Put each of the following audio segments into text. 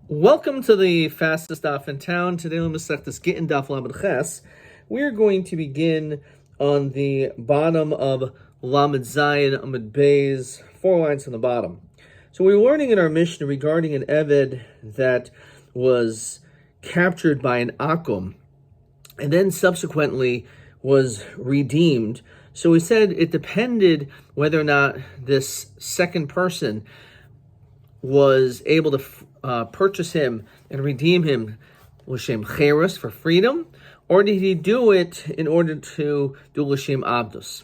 Welcome to the fastest daf in town. Today we'll Masechtas Gittin daf Lamed Ches. We're going to begin on the bottom of Lamed Zayin Amud Beis, 4 lines from the bottom. So we're learning in our Mishnah regarding an Eved that was captured by an Akum and then subsequently was redeemed. So we said it depended whether or not this second person was able to purchase him and redeem him l'shem cheres, for freedom, or did he do it in order to do l'shem abdus?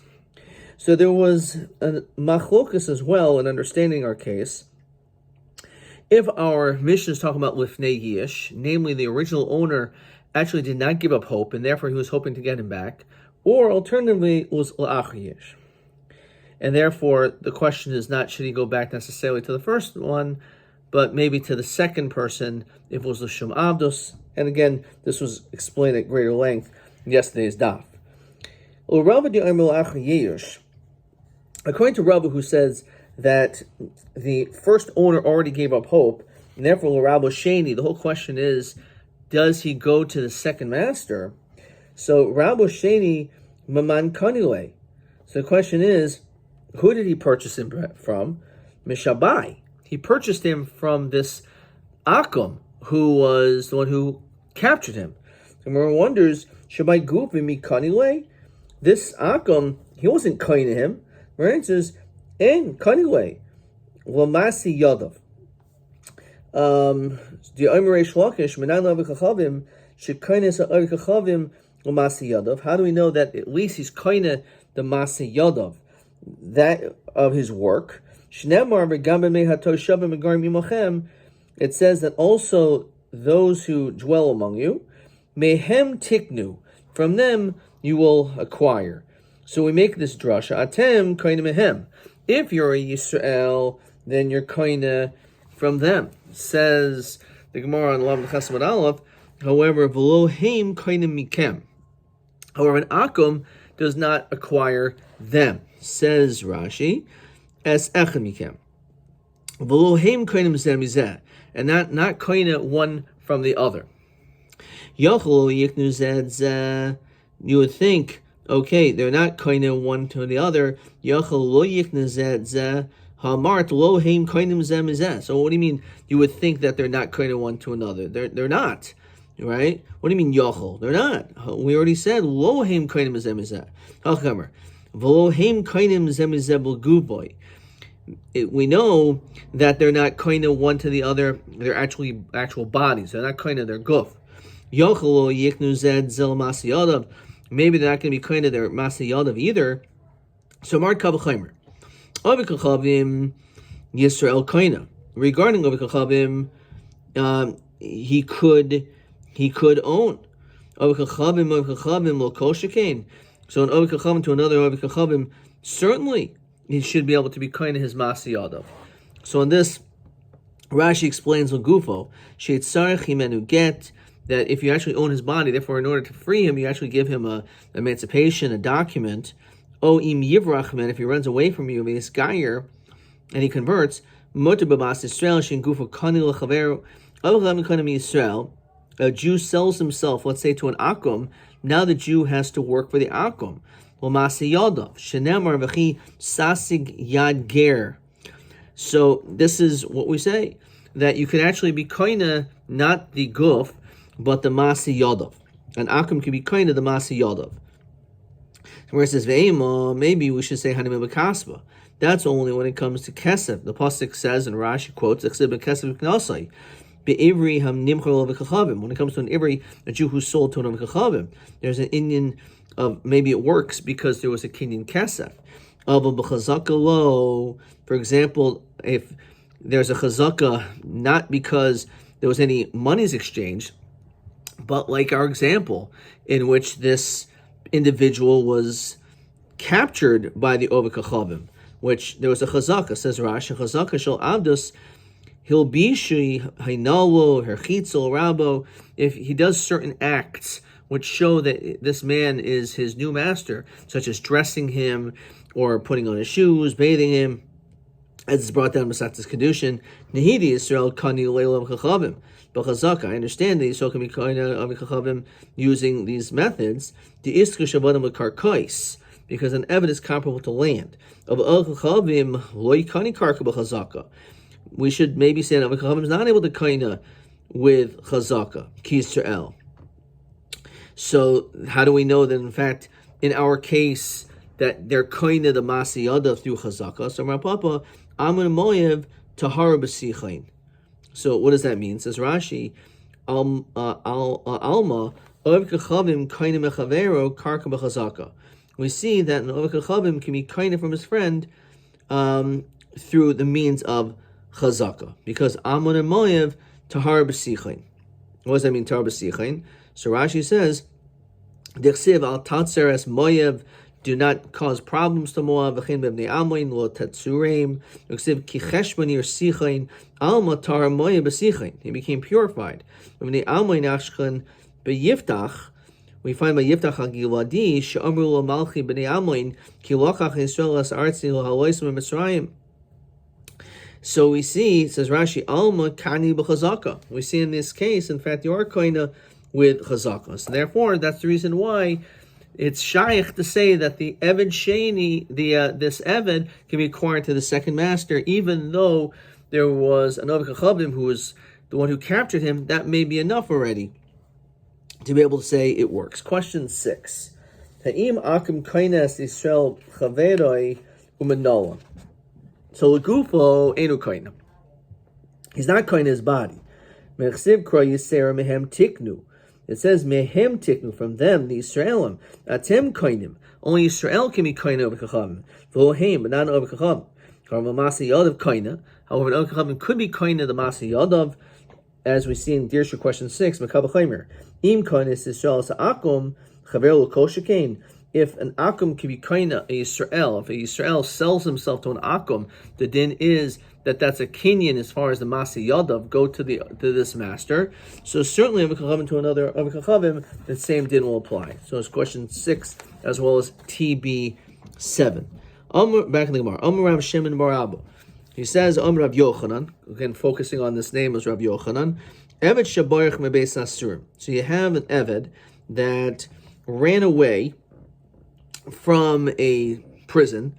So there was a machlokas as well in understanding our case. If our mission is talking about lifnei yish, namely the original owner actually did not give up hope and therefore he was hoping to get him back, or alternatively was l'achar yish. And therefore, the question is not should he go back necessarily to the first one, but maybe to the second person if it was l'shem abdus. And again, this was explained at greater length in yesterday's daf. According to Rabbi, who says that the first owner already gave up hope, and therefore Rabbi Sheni, the whole question is, does he go to the second master? So Rabbi Sheni maman kanile. So the question is, who did he purchase him from? Mishabai. He purchased him from this Akum, who was the one who captured him. And one wonders, Shabai Gupi Mikanile? This Akum, he wasn't kind to him. Right? It says, En Kanile. Lamasi Yadav. The Omerei Shlakish, Menan Lavakachavim, Shekainis Avakachavim, Lamasi Yadav. How do we know that at least he's kind of the Masi Yadav? That of his work. It says that also those who dwell among you, mehem tiknu, from them you will acquire. So we make this drasha, atem kaina mehem. If you're a Yisrael, then you're kaina from them. Says the Gemara on Lamed Chesed Aleph. However, v'lo heim kaina mikem. However, an akum does not acquire them. Says Rashi, as echem mikem. V'lo heim kainim zeh mizeh, and not kaina one from the other. Yachol yiknu zeh zeh. You would think, okay, they're not kaina one to the other. Yachol lo yiknu zeh zeh. Hamart lo heim kainim zeh mizeh. So what do you mean? You would think that they're not kaina one to another. They're not. Right? What do you mean yachol? They're not. We already said lo heim kainim zeh mizeh. Halchamer. We know that they're not kind of one to the other. They're actually actual bodies. They're not kind of their guf. Maybe they're not going to be kind of their masiyadav either. So Mar Kavachaimer. Avikachavim Yisrael kaina. Regarding Avikachavim, he could own. Avikachavim lo kol shekain. So an Ovi Kachavim to another Ovi Kachavim, certainly he should be able to be kind of his Masi Yadav. So in this, Rashi explains on Gufo, Sheit Sarech Himenu get, that if you actually own his body, therefore in order to free him, you actually give him a emancipation, a document. O im Yivrachman, if he runs away from you, this Gayer, and he converts, Motor Babas Israel, Shin Gufo Kani Lechaver, Avachavim Kanim Yisrael, a Jew sells himself, let's say, to an Akum. Now the Jew has to work for the Akum. So this is what we say, that you can actually be kaina, not the guf, but the masi yadav. An Akum can be kaina, the masi yadav. Where it says ve'ema, maybe we should say hanimim b'kasba. That's only when it comes to kesef. The pasuk says, and Rashi quotes, kesef k'nasai. When it comes to an Ivri, a Jew who sold to an Kachavim, there's an Indian of maybe it works because there was a Kenyan Kesef. For example, if there's a Chazaka, not because there was any monies exchanged, but like our example, in which this individual was captured by the Ovi Kachavim, which there was a Chazaka, says Rashi, Chazaka shel Abdus. Hilbishi Hainalo Herchitzel Rabo, if he does certain acts which show that this man is his new master, such as dressing him or putting on his shoes, bathing him, as it's brought down in Masechtas Kedushin, Nehidi Yisrael Kani Leilam Chachavim. But Chazaka, I understand that Yisrael can be Kani of Chachavim using these methods. The Iskrish Avadim Karkais, because an Eved is comparable to land. Of El Chachavim Loi Kani Karka B'Chazaka. We should maybe say that Chachavim is not able to Kana with Chazaka, Ki Yisrael. So how do we know that in fact in our case that they're Kana the Masiyada through Chazaka? So Rapapa Amun Moyev Tahara B'Sichain. So what does that mean? Says Rashi, Alma Oiv Kachavim Kaina Mechavero Karka B'Chazaka. We see that an Oiv Kachavim can be Kaina from his friend through the means of Chazaka, because Amun and Moyev Tahara B'Sichain. What does that mean, Tahara B'Sichain? So Rashi says, Dichsiv al Tatzeres Moyev, do not cause problems to Moab. V'chein b'bnei Amoin lo tetzureim. Dichsiv ki cheshbon yir sichain alma tar Moyev b'sichain. He became purified. B'bnei Amoin ashkan b'yiftach. We find by Yiftach HaGiladi she'amru lo malchi b'nei Amoin ki lokach Yisrael es artzi lo haloisem b'Mitzrayim. So we see, it says Rashi, Alma Kani b'Chazaka. We see in this case, in fact, you are Kaina with Chazaka. So therefore, that's the reason why it's shaykh to say that the Eved Sheni, this Eved, can be acquired to the second master, even though there was an Oiv Kachavim who was the one who captured him. That may be enough already to be able to say it works. Question 6. Ha'im akim kainas Yisrael chaveroi umenola. So Legufo enu kaina. He's not kaina his body. Mechsiv kra yisera mehem tiknu. It says mehem tiknu, from them, the Yisraelim. Atem kainim. Only Yisrael can be kaina over kachavim. V'loheim, but not over kachavim. Karma masi yadav kaina. However, an kachavim could be kaina the masi yadav, as we see in Dirsha question 6. Mekabel chaymer. Im kainis Yisrael sa'akum chaver l'kol shekain. If an akum can be kaina a Yisrael, if a Yisrael sells himself to an akum, the din is that that's a kinyan as far as the masi yadav go to this master. So certainly of a kachavim to another of a kachavim, the same din will apply. So it's question 6 as well as TB7. Back in the Gemara. Rav Shimon bar Abba. He says Rav Yochanan, again focusing on this name as Rav Yochanan. Eved shabarich mebeis asurim. So you have an Eved that ran away from a prison,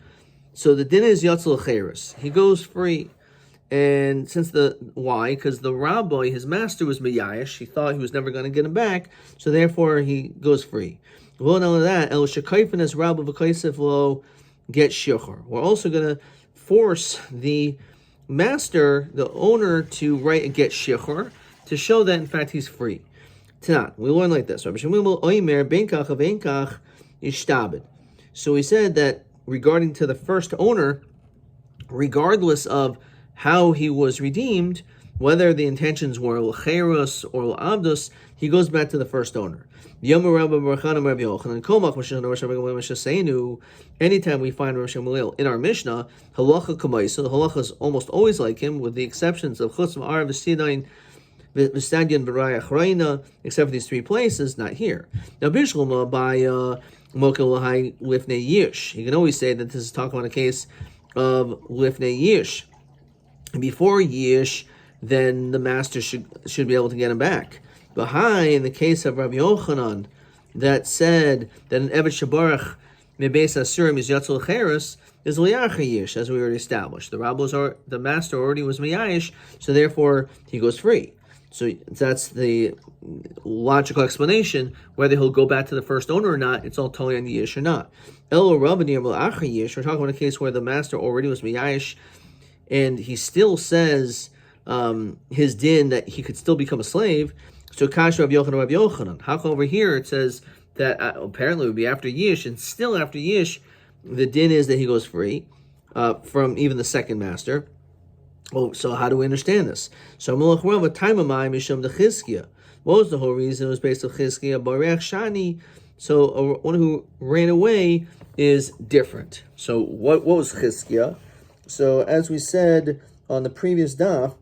so the din is Yatzel Cheres. He goes free, and why? Because the rabbi, his master, was Miyayish. He thought he was never going to get him back, so therefore he goes free. Well, not only that, El Shekayfen as Rabbi V'Kaisef lo get Shechor. We're also going to force the master, the owner, to write a get Shechor to show that in fact he's free. Tanat, we learn like this. Rabbi Shmuel Oimer Benkach Avenkach Yishtabed. So we said that regarding to the first owner, regardless of how he was redeemed, whether the intentions were l'cheros or l'abdus, he goes back to the first owner. Anytime we find Rosh Hashanah in our Mishnah, halacha k'may, so the halacha is almost always like him, with the exceptions of chutz v'ar v'sidain v'stadion v'raya chreina, except for these 3 places, not here. Now Bishlama by Mokel Lahai Lifnei Yish. You can always say that this is talking about a case of Lifnei Yish. Before Yish, then the master should be able to get him back. But in the case of Rabbi Yochanan, that said that an Eved Shabarach Mebeis Asurim is Yatzel Cheres, is Liyacha Yish, as we already established. The master already was Miyayish, so therefore he goes free. So that's the logical explanation. Whether he'll go back to the first owner or not, it's all totally on the Yish or not. El Rabbi we're talking about a case where the master already was Miyayish, and he still says his din that he could still become a slave. So Kash Rav Yochanan. How come over here it says that apparently it would be after Yish, and still after Yish, the din is that he goes free from even the second master. Oh, so how do we understand this? So What was the whole reason? It was based on Chizkiya Barech Shani. So one who ran away is different. So what was Chizkiya? So as we said on the previous daf,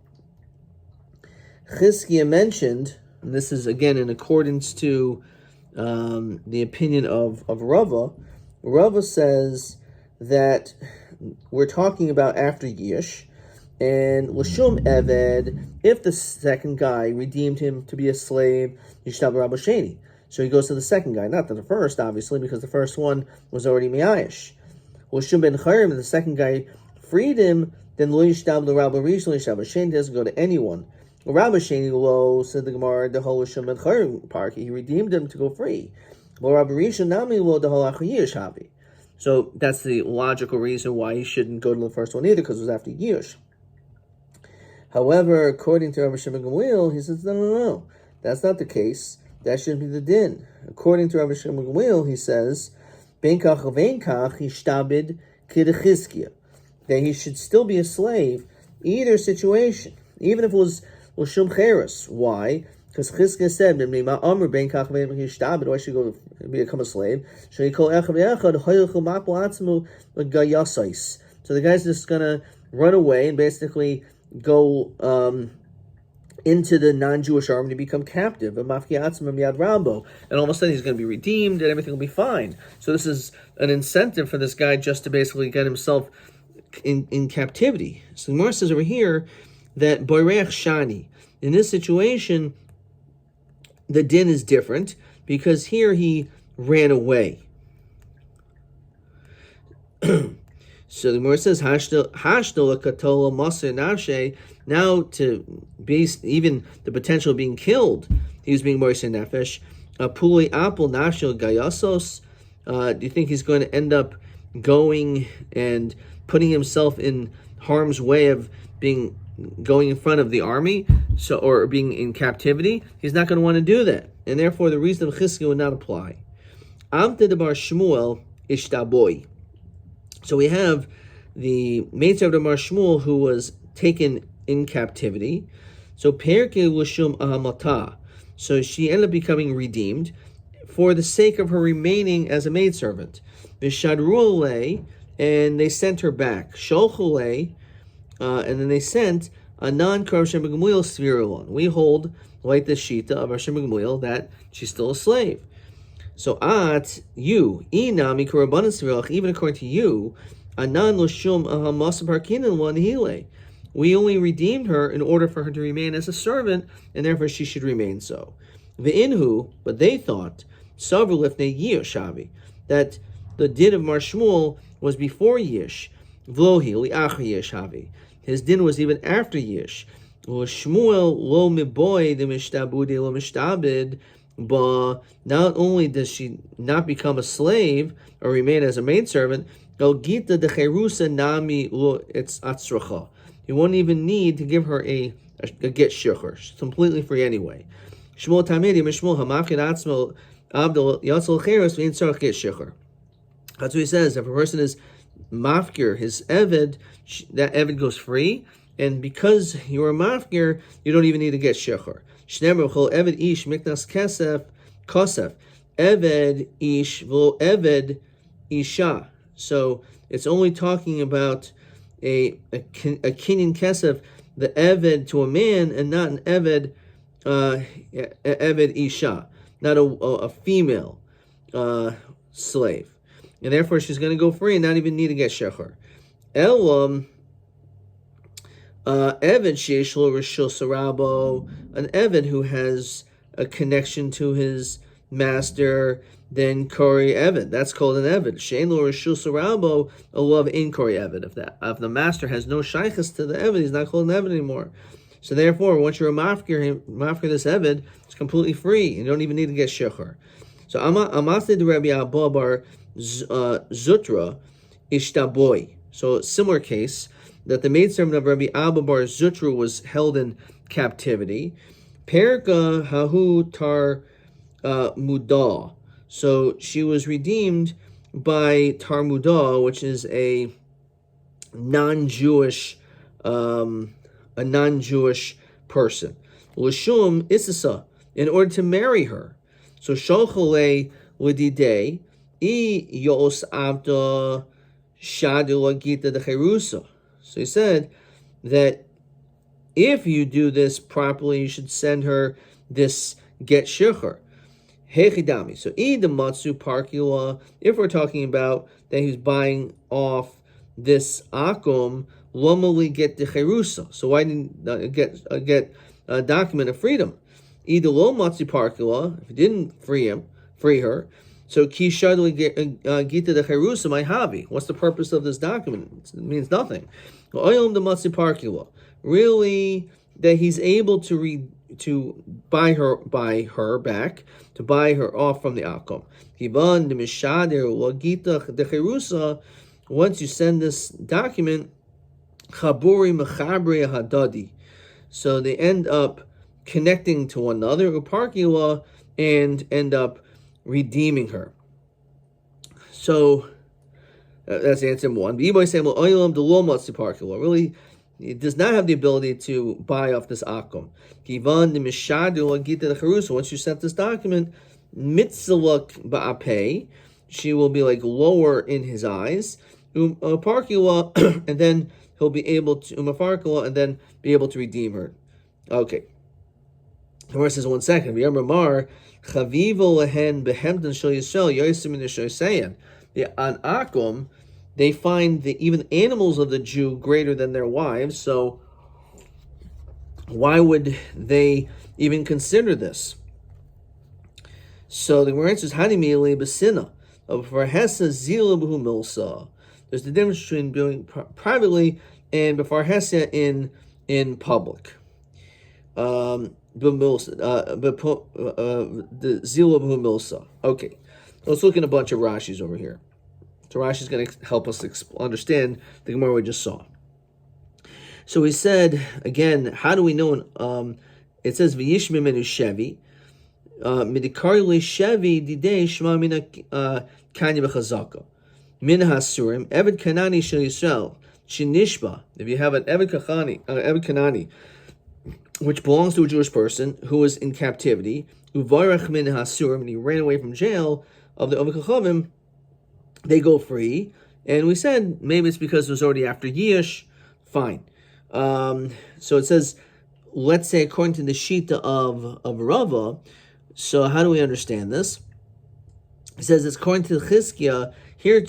Chizkiya mentioned, and this is again in accordance to the opinion of Rava. Rava says that we're talking about after Yish, and Lashum Eved, if the second guy redeemed him to be a slave, Yishtab Rabbi Sheni. So he goes to the second guy, not to the first, obviously, because the first one was already Mi'ayish. Lashum Ben Chayrim, the second guy freed him, then Lo Yishtab the Rabbi Rishon, Yishtab Sheni doesn't go to anyone. Rabbi Sheni Lo, said the Gemara, the whole Lashum Ben Chayrim part, he redeemed him to go free. But Rabbi Rishon Nami Lo, the whole Achayish Havi. So that's the logical reason why he shouldn't go to the first one either, because it was after Yish. However, according to Rabbi Shimon Gamliel, he says, no. That's not the case. That shouldn't be the din. According to Rabbi Shimon Gamliel, he says, Benkach v'enkach hishtabid k'dechizkiya, that he should still be a slave, either situation, even if it was l'shum cheres. Why? Because Chizkiya said, Benkach v'enkach hishtabid, why should he go become a slave? So the guy's just going to run away and basically go into the non-Jewish army to become captive, and all of a sudden he's going to be redeemed and everything will be fine. So this is an incentive for this guy just to basically get himself in captivity. So the Gemara says over here that Boireach Shani, in this situation, the din is different because here he ran away. So the Gemara says, now to be even the potential of being killed, he was being Moisei Nefesh. Puli Apple Nashil Gayasos. Do you think he's going to end up going and putting himself in harm's way of going in front of the army, or being in captivity? He's not going to want to do that. And therefore the reason of Chizkiya would not apply. Amte Debar Shmuel Ishtaboy. So we have the maidservant of Damar Shmuel who was taken in captivity. So Perke Lushum Ahamata. So she ended up becoming redeemed for the sake of her remaining as a maidservant. Vishadrule, and they sent her back. Sholchule, and then they sent a non-Rav Shimon Gamliel Svirulon. We hold, like the Shita of Rav Shimon Gamliel, that she's still a slave. So you, inami karabanan svirach, even according to you, anan loshum ahamasam harkinan one hile. We only redeemed her in order for her to remain as a servant, and therefore she should remain so. Ve'inhu, but they thought, savru lifnei Yishavi, that the din of Mar Shmuel was before Yish. Vlohi li'achar Yishavi. His din was even after Yish. Shmuel lo miboy the mishtabudi lo mishtabid. But not only does she not become a slave or remain as a maidservant, Gittin de cherusa nami lo it's atzracha. You won't even need to give her a get shukher. She's completely free anyway. Shmuel tamidi mishmuel hamafkin atzmo abdul yatzal cherus v'in tzarach get shukher. That's what he says. If a person is mafkir, his eved, that eved goes free, and because you're a mafkir, you don't even need to get shukher. Shnemer chol eved ish miknas kesef kosef eved ish v'lo eved isha. So it's only talking about a kinyan kesef, the eved to a man, and not an eved eved isha, not a female slave, and therefore she's going to go free and not even need to get shecher. Elam. Eved sheishlo rishul sarabo, an Eved who has a connection to his master, then Kori Eved. That's called an Eved. Sheishlo rishul sarabo, a love in Kori Eved. If the master has no shaykhs to the Eved, he's not called an Eved anymore. So therefore, once you're a mafkir this Eved, it's completely free. You don't even need to get shechar. So Amase de Rabbi Abba bar Zutra Ishtaboy. So similar case, that the maidservant of Rabbi Abba bar Zutra was held in captivity. Perka hahu tar mudah. So she was redeemed by tar mudah, which is a non-Jewish person. L'shum isisa, in order to marry her. So sholchole l'didei I yos avda shadula gita de cherusa. So he said that if you do this properly, you should send her this get shechar. Hechidami. So the matsu parkula. If we're talking about that he's buying off this akum, lomali get the cherusa. So why didn't get a document of freedom? Either lo matzi parkula, if he didn't free her. So ki shadli gita the cherusa my havi. What's the purpose of this document? It means nothing. Oyom the matzi parkula. Really, that he's able to buy her back, to buy her off from the akum. Kivan the mishader lagita the cherusa. Once you send this document, chaburi mechabre hadadi, so they end up connecting to one another, uparkila, and end up redeeming her. So that's answer one. Really, it does not have the ability to buy off this akum. Once you sent this document, mitzalak ba'apei, she will be like lower in his eyes. And then he'll be able to and then be able to redeem her. Okay. The verse says 1 second. The on Akum, they find the even animals of the Jew greater than their wives. So why would they even consider this? So the answer is Hanimili Basina. There's the difference between doing privately and before Hesed in public. The zila b'humilsa. Okay, let's look at a bunch of Rashis over here. So Rashi's going to help us understand the Gemara we just saw. So he said again, how do we know? It says v'yishmi menu shevi. Midikari shevi didei shema mina kanya b'chazaka. Min hasurim eved kanani shel Yisrael shinishba. If you have an eved kanani, which belongs to a Jewish person who is in captivity, uvarach min hasurim, and he ran away from jail of the Oved Kachavim, they go free. And we said maybe it's because it was already after Yish. Fine. So it says, let's say according to the Shita of Rava. So how do we understand this? It says it's according to Chizkiah. Here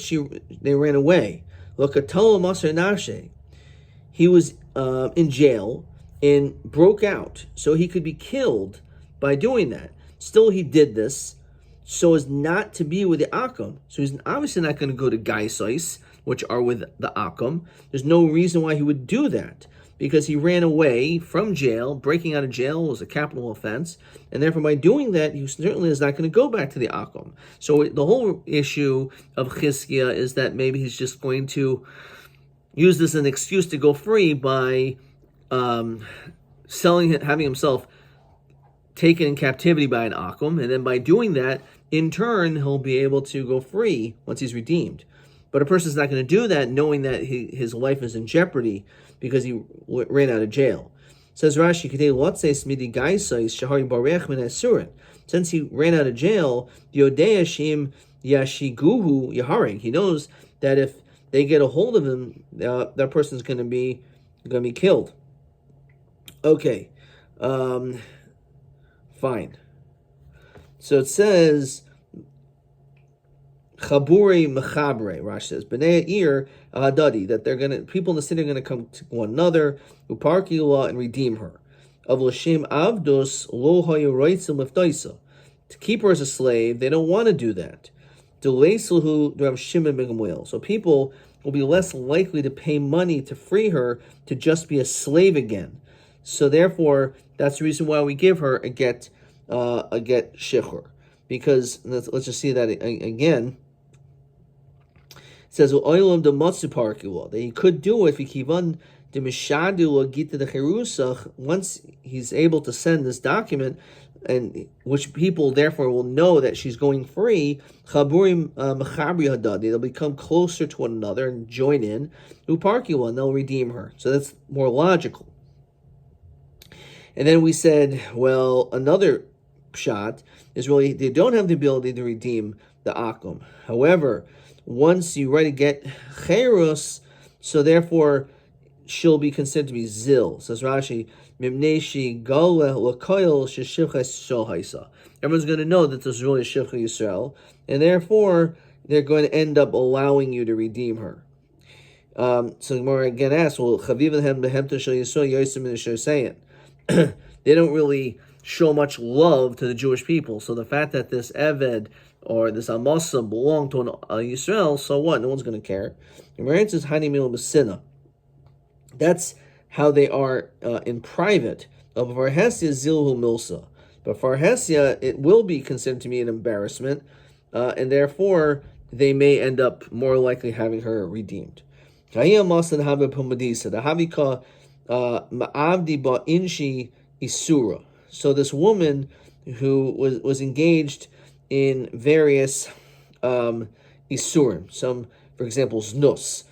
they ran away. He was in jail and broke out, so he could be killed by doing that. Still, he did this so as not to be with the Akum. So he's obviously not going to go to Gaisais, which are with the Akum. There's no reason why he would do that, because he ran away from jail. Breaking out of jail was a capital offense, and therefore by doing that, he certainly is not going to go back to the Akum. So the whole issue of Chizkiah is that maybe he's just going to use this as an excuse to go free by having himself taken in captivity by an Akum, and then by doing that, in turn, he'll be able to go free once he's redeemed. But a person's not going to do that knowing that his life is in jeopardy because he ran out of jail. Says Rashi, since he ran out of jail, he knows that if they get a hold of him, that person's going to be killed. Okay, fine. So it says, Chabure mechabre, Rashi says, B'nei ir ahadadi, that people in the city are gonna come to one another, uparkila, and redeem her. Of l'shem avdos lo hayoreitzim liftoisa, to keep her as a slave, they don't want to do that. Deleisulhu Rav Shimon ben Gamliel, so people will be less likely to pay money to free her to just be a slave again. So therefore, that's the reason why we give her a get shichur. Because let's just see that again. It says that he could do it if he kivan the mishadu gita the cherusach. Once he's able to send this document, and which people therefore will know that she's going free. Chaburim mechabri hadadi. They'll become closer to one another and join in. Uparkiwa, and they'll redeem her. So that's more logical. And then we said, well, another pshat is really they don't have the ability to redeem the akum. However, once you already get cherus, so therefore she'll be considered to be zil. Says Rashi, mimneshi galeh lakoil sheshivchas shohaisa. Everyone's going to know that this is really shivcha Yisrael, and therefore they're going to end up allowing you to redeem her. So the Gemara again asks, well, they don't really show much love to the Jewish people. So the fact that this Eved or this Amasa belonged to a Yisrael, so what? No one's going to care. The Gemara answers, that's how they are in private. But for Hesia, it will be considered to be an embarrassment, and therefore they may end up more likely having her redeemed. So this woman who was engaged in various isurim, some, for example, znus.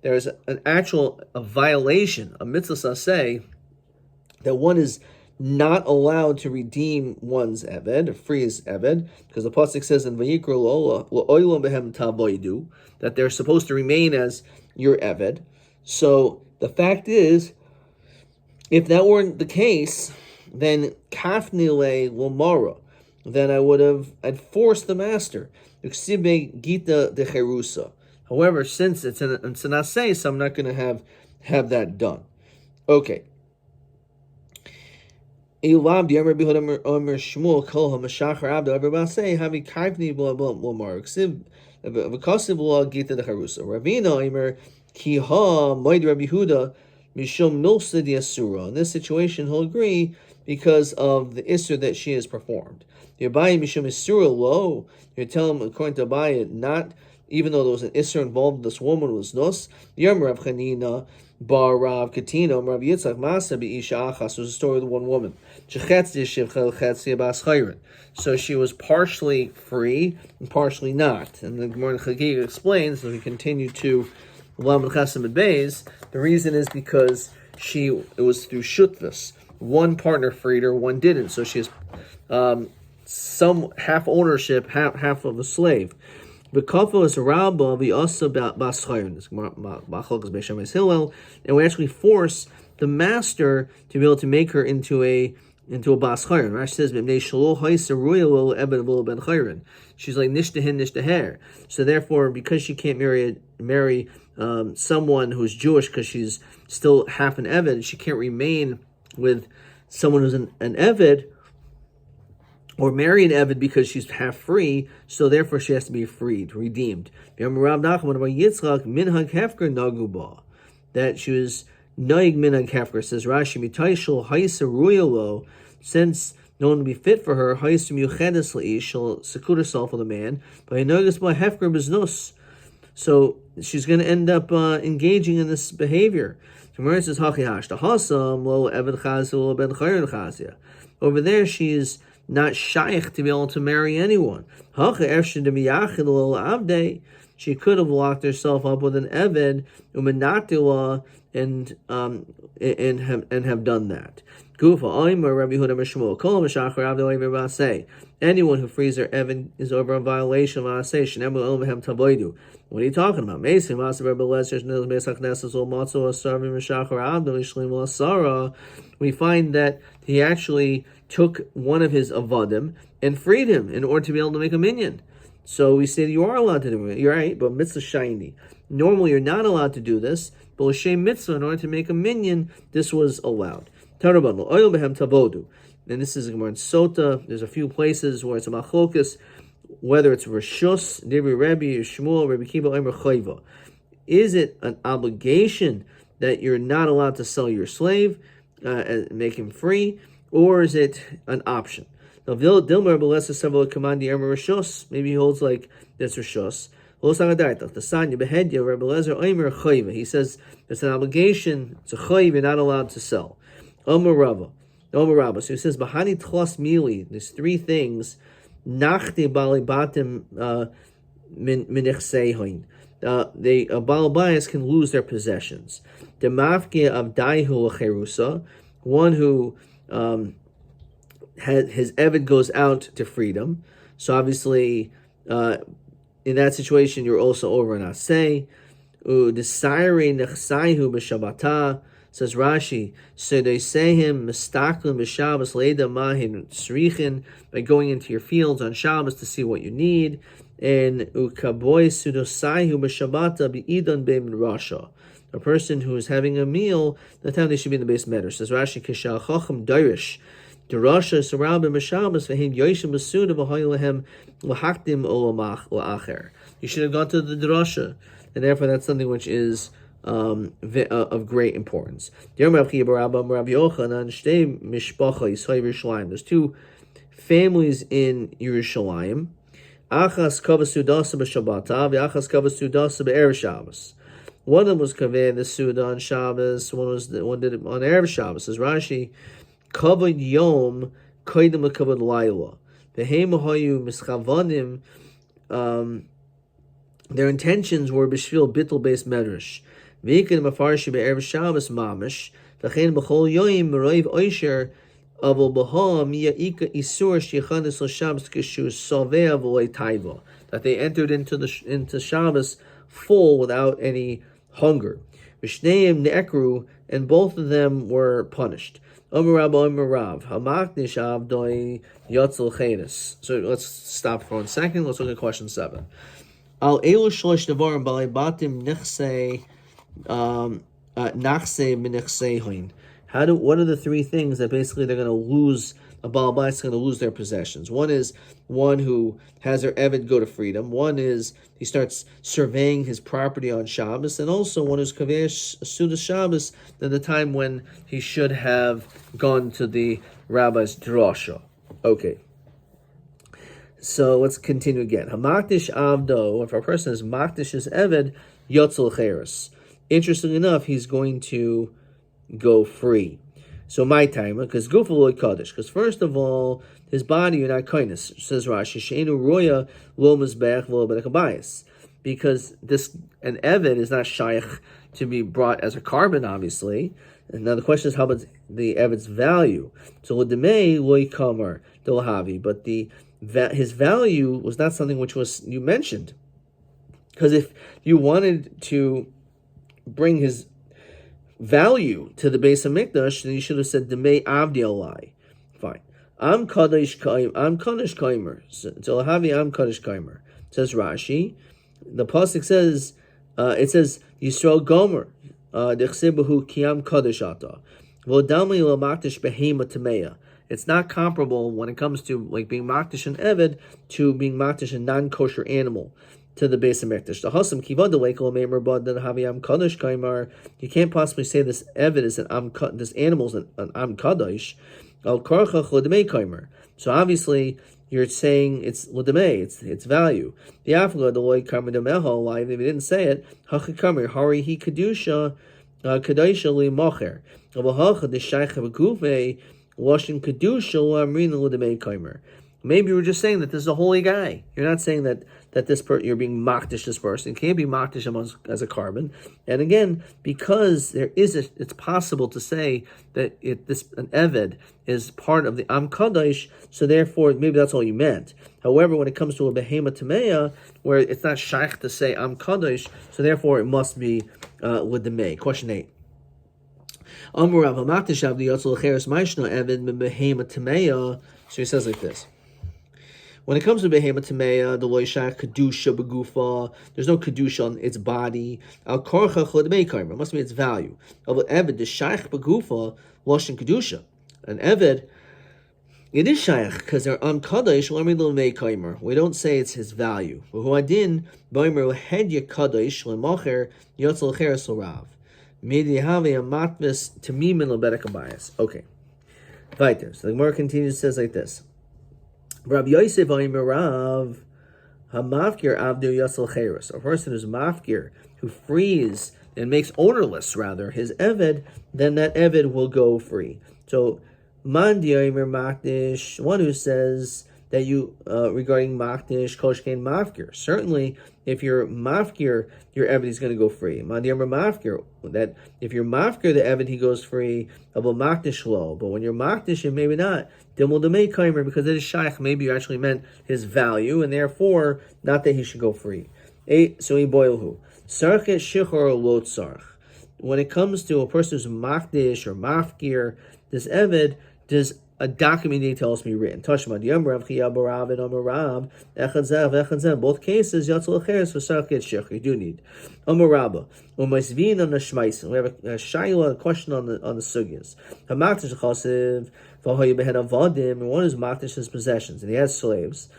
There's an actual violation, a mitzvah say, that one is not allowed to redeem one's eved, or free his eved, because the pasuk says in Vayikra Lo'olam Behem Tavoidu that they're supposed to remain as your eved. So the fact is, if that weren't the case, then Kafnile Lomara, then I'd force the master. Uksibe Gita de Cherusa. However, since it's an asay, so I'm not going to have that done. Okay. So in this situation, he'll agree because of the isur that she has performed. You're telling him, according to Abaye, not even though there was an isur involved, this woman was nos. Yom Rav Chanina bar Rav Katina Rav Yitzchak Masa be'isha achas. Was a story with one woman. So she was partially free and partially not. And the Gemara Chagiga explains, as we continue to Lamed Chasam Beis, the reason is because it was through shutvus. One partner freed her, one didn't. So she has some half ownership, half of a slave. The kafah is Rabba, we also baschayon. And we actually force the master to be able to make her into a baschayon. Rashi says, she's like nishtahin nishtaher. So therefore, because she can't marry someone who's Jewish because she's still half an eved, she can't remain with someone who's an eved, or marry an eved because she's half free, so therefore she has to be freed, redeemed. That she was noig minhag hefker, says Rashi, mitaishal haisa ruyalo, since no one would be fit for her, haisa muchedes leish, she'll seclude herself with a man, but nogus by hefker biznus. So she's going to end up engaging in this behavior. Over there, she is not shaykh to be able to marry anyone. She could have locked herself up with an eved and have done that. Anyone who frees their eved is over a violation of asay. What are you talking about? We find that he actually took one of his avadim and freed him in order to be able to make a minyan. So we say you are allowed to do it. You're right, but mitzvah shiny. Normally you're not allowed to do this, but l'shem mitzvah, in order to make a minyan, this was allowed. And this is Gemara in Sota. There's a few places where it's a machlokas, whether it's Rishus, Dibri Rebbe, Shmuel, Rebbe Kiva, Omer Chayva. Is it an obligation that you're not allowed to sell your slave, and make him free, or is it an option? Now, Dilmer Belesa Several Commandi Omer Rishus. Maybe he holds like that's Rishus. He says it's an obligation, it's a chayiv, you're not allowed to sell. Omer Rava. So he says, Bahani Tchlas Mili, there's three things. Nachte Bali Batim Minechsehoin. The Balabayas can lose their possessions. The Mafke of Daihu Cherusa, one who his eved goes out to freedom. So obviously, in that situation, you're also over an asay. The Sire Nechsaihu B'Shabbata, Says Rashi, so they say him mistaklim b'Shabbos leida mahin tzrichin, by going into your fields on Shabbos to see what you need, and ukaboy sudosaihu b'Shabbata b'idon beim rasha. A person who is having a meal, the time they should be in the base matter. Says Rashi, kishal chacham dairish, the rasha surrounded b'Shabbos v'hem yoishim b'suda b'hoylehem l'hakdim olamach la'acher. You should have gone to the drasha, and therefore that's something which is of great importance. There's two families in Yerushalayim. One of them was kaveh the Suda on Shabbos. One did it on Erev Shabbos. Says Rashi, kavod yom koydem lekavod layla. V'hem hayu mischavanim. Their intentions were b'shvil bittul based medrash. V'ikid mafarshi be'erev Shabbos mamish. V'chein b'chol yoyim m'roiv oisher avol b'ha miya'ika isur shechanis l'Shabbos kishu soveh v'loi taiva. That they entered into Shabbos full without any hunger. V'shneim ne'ekru, and both of them were punished. Omer Rav, hamaknish avdoi yotzel chenis. So let's stop for 1 second. Let's look at question 7. Al elu shlosh devarim balei batim nechsei nachsei minichseihin. What are the three things that basically they're going to lose? A Baal Bait is going to lose their possessions. One is one who has their Eved go to freedom. One is he starts surveying his property on Shabbos, and also one who's kavesh Sudas Shabbos at the time when he should have gone to the rabbi's drasha. Okay. So let's continue again. Hamakdish avdo, if a person is makdish his Eved, yotzel cheres. Interestingly enough, he's going to go free. So my time, because gufaloy kaddish, because first of all, his body you're not kindness, says Rashi, she'enu roya lo mizbeach v'lo b'nekabayis, because an eved is not shaykh to be brought as a carbon, obviously. And now the question is, how about the eved's value? So l'demei loy kamar delhavi, but his value was not something which was you mentioned, because if you wanted to bring his value to the base of Mikdash, then you should have said Demei Avdi Alai. Fine. I'm Kaddish Kaimer. So Lahavi I'm Kaddish Kaimer. Says Rashi. The pasuk says Yisrael Gomer. Dechsebahu Kiam Kaddish Ata. Vodami Lamakdish Behema Tameya. It's not comparable when it comes to like being Makdish and Eved to being Makdish a non-kosher animal to the base of Mikdash. The Hasam Kivad the Wakel Meimer Bad then Haviyam Kaddish Kaimar. You can't possibly say this Eved is this animal is an Am Kaddish. Al Karchach Ledemei Kaimer. So obviously you're saying it's Ledemei, it's value. The Afla the Loy Kamer Demeha live, if you didn't say it, Hachikamer, Hari Hi Kedusha Kadisha Li Mocher. Avahacha the Shaykh Hakufe Washing Kedusha Amrin Ledemei Kaimer. Maybe you were just saying that this is a holy guy. You're not saying that you're being makdish this person. It can't be makdish as a carbon. And again, because it's possible to say that an eved is part of the Am Kaddish, so therefore maybe that's all you meant. However, when it comes to a behema tameya, where it's not shaykh to say Am Kaddish, so therefore it must be l'demei. Question 8. Amurav hamakdish av the yotzel cheres maishna eved behema tameya. So he says like this. When it comes to Behema Tameya, the Loishach Kedusha Begufa, there's no Kedusha on its body. Al Korcha Chodmei Kaimer, must be its value. Of Eved, the Shaykh Begufa, Loshin Kedusha. An Eved, it is Shaykh, because they're on Kaddish, Lamri Lomei Kaimer. We don't say it's his value. Huadin, Baimer Hedya Kaddish, Lemacher, Yotzel Cheres Rav. Medi Have a Matvis Tamimin Lebedekabayas. Okay. Weiter. So the Gemara continues, says like this. Rabbi Yosef Rav Hamafkir Avdu Yasel Cheres. A person who's mafkir, who frees and makes ownerless rather his eved, then that eved will go free. So Mandi Omer Makdish, one who says that you regarding Makdish Koshkein Mafkir. Certainly, if you're mafkir, your eved is going to go free. Mandi Omer Mafkir, that if you're mafkir the eved he goes free of a Makdish lo. But when you're Makdish, maybe not. Because it is shaykh, maybe you actually meant his value, and therefore not that he should go free. So he boil who sarchet shichor lo tzarch. when it comes to a person who's makdish or mafkir, this eved, does a document need to also be written. Tashma Yom Rav Chia Barav and Amarav Echad Zev. Both cases Yatzal Acheres for Sarket Shech. You do need Amarabba. Umaisvin on the Shmais. We have a shaila, a question on the sugyas. Hamatish Chasiv Vahoy Behen Avadim. And one is Matish his possessions, and he has slaves.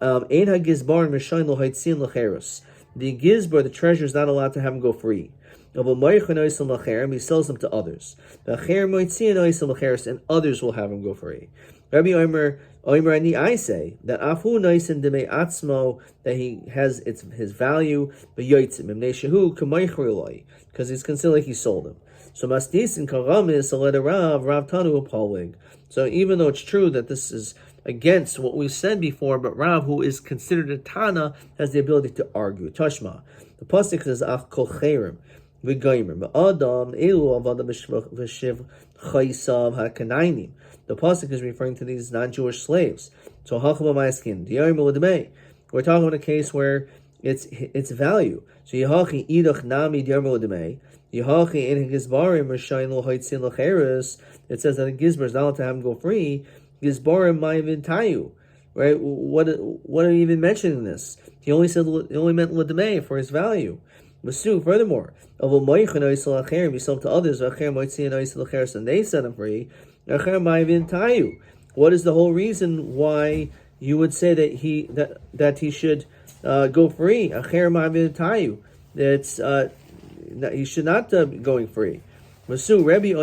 Ein HaGizbar Mishain Lo Haitzin Lecheres. The Gizbar, the treasurer, is not allowed to have him go free. He sells them to others. And others will have him go free. Rabbi Omer, I say that Afu Naisin Deme Atzmo, that he has his value, because he's considered like he sold him. So Masdisin Karamis Rav Tanu Apollig. So even though it's true that this is against what we said before, but Rav, who is considered a Tana, has the ability to argue. Tashma. The pasuk says Ach Kol Cherim. The pasuk is referring to these non-Jewish slaves. So we're talking about a case where it's value. So it says that the gizbar is not allowed to have him go free. Gizbarim ma'ivin tayu. Right? What are you even mentioning this? He only meant l'demei for his value. Furthermore, we sell to others, and they set him free. What is the whole reason why you would say that he should go free? That he should not be going free. Rabbi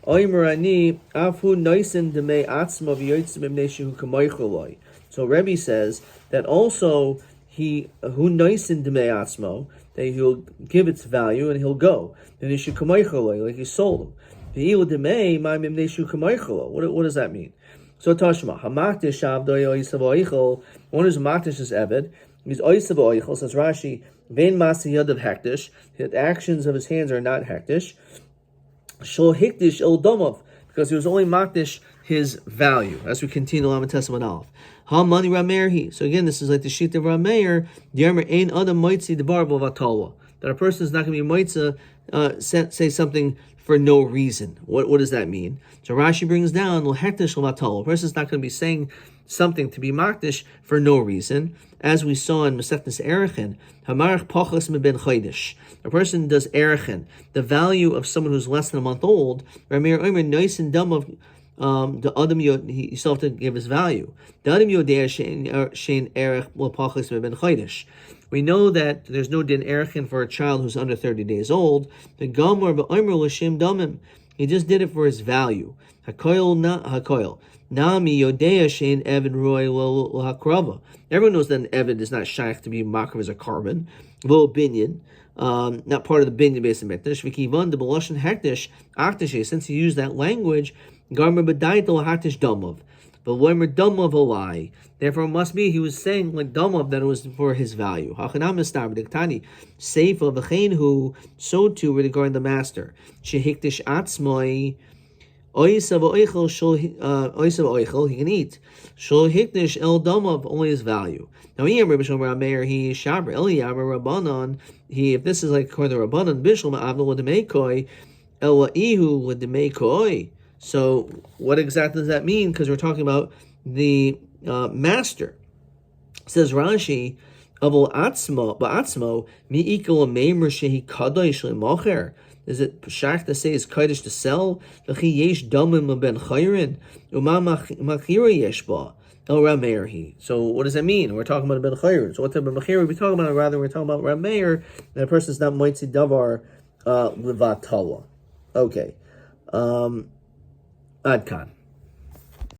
Omer ani afu noisen demei atzma v'yotzim imneshu kamoichuloi. So Rabbi says that also he who noisen demei atzmo, that he'll give its value and he'll go. Then he should kamoichuloi, like he sold him. V'il demei ma'im imneshu kamoichulo. What does that mean? So Tashma hamaktish avdoy oisav oichol. One is maktish's eved. He's oisav oichol. Says Rashi, vein masi yad of hektish. The actions of his hands are not hektish. Shol hikdish el domov, because he was only makdish his value. As we continue the Lamed Testament Aleph. Ha mani rameir. So again, this is like the sheet of Rameir. Diarmer ein adam moitzi debar b'vatala. That a person is not going to be moitza, say something for no reason. What does that mean? So Rashi brings down lo hektish l'vatala. A person is not going to be saying something to be makdish for no reason, as we saw in Masechtas Erechin. Hamarach pachas meben chodesh. A person does Erechin, the value of someone who's less than a month old. Rameir omer nois and dumb of the adam yod. He still have to give his value. The adam yodeh shein erech l'pachas meben chodesh. We know that there's no din Erechin for a child who's under 30 days old. The Gomor ba'omer l'shem damim. He just did it for his value. Hakoil na hakoil. Nami Yodea Shein Evan Roy Hakrava. Everyone knows that an Evan is not shaykh to be makar as a carbon. Lo binyan, not part of the binyan based on Mekdash. Vikivan the Beloshan Hektish Aktish. Since he used that language, Garmer Badaitel Haktish Dumov. But Weimer Dumov Olai. Therefore, it must be he was saying like Dumov that it was for his value. Hachanam Estar B'Diktani Seifa V'Chein, so too regarding the master. Shehiktish Atzmoi. Oisav oichel, he can eat. Shol hikdish el damav, only his value. Now he Rabbi Shomer Meir, he shaber Eliyav Rabbanon. If this is like according to Rabbanon, Bishul ma'avno l'demeikoi el wa'ihu l'demeikoi. So what exactly does that mean? Because we're talking about the master. Says Rashi, avol atzmo mi'ikol meimer shehi kadosh le'mocher. Is it pashach to say is kodesh to sell? V'chi yesh damim ben chayrin uma machira yesh ba el rameir. So what does that mean? We're talking about a ben chayrin. So what type of machira are we talking about? Rather, we're talking about rameir, that a person is not moitzi davar levatala. Okay, adkan.